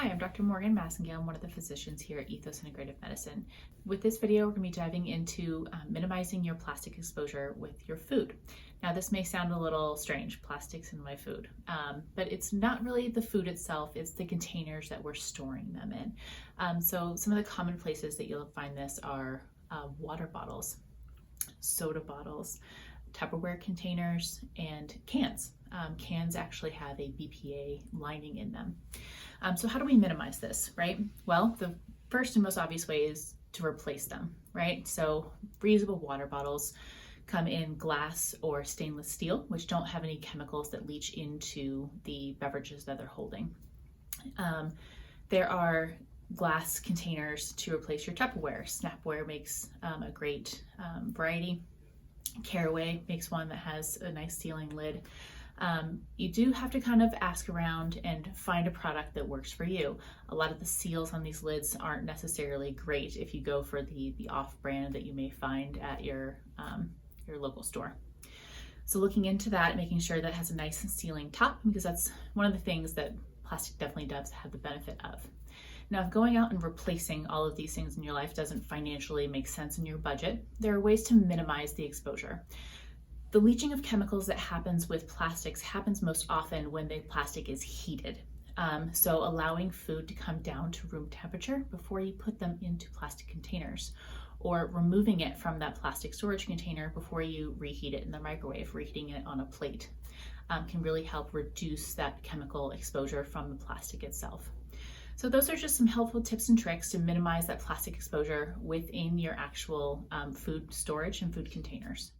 Hi, I'm Dr. Morgan Massingale. I'm one of the physicians here at Ethos Integrative Medicine. With this video, we're going to be diving into minimizing your plastic exposure with your food. Now, this may sound a little strange, plastics in my food, but it's not really the food itself, it's the containers that we're storing them in. So some of the common places that you'll find this are water bottles, soda bottles, Tupperware containers, and cans. Cans actually have a BPA lining in them. So how do we minimize this, right? Well, the first and most obvious way is to replace them, right? So reusable water bottles come in glass or stainless steel, which don't have any chemicals that leach into the beverages that they're holding. There are glass containers to replace your Tupperware. Snapware makes a great variety. Caraway makes one that has a nice sealing lid. You do have to kind of ask around and find a product that works for you. A lot of the seals on these lids aren't necessarily great if you go for the off-brand that you may find at your local store. So looking into that, making sure that it has a nice sealing top, because that's one of the things that plastic definitely does have the benefit of. Now, if going out and replacing all of these things in your life doesn't financially make sense in your budget, there are ways to minimize the exposure. The leaching of chemicals that happens with plastics happens most often when the plastic is heated. So allowing food to come down to room temperature before you put them into plastic containers, or removing it from that plastic storage container before you reheat it in the microwave, reheating it on a plate, can really help reduce that chemical exposure from the plastic itself. So those are just some helpful tips and tricks to minimize that plastic exposure within your actual food storage and food containers.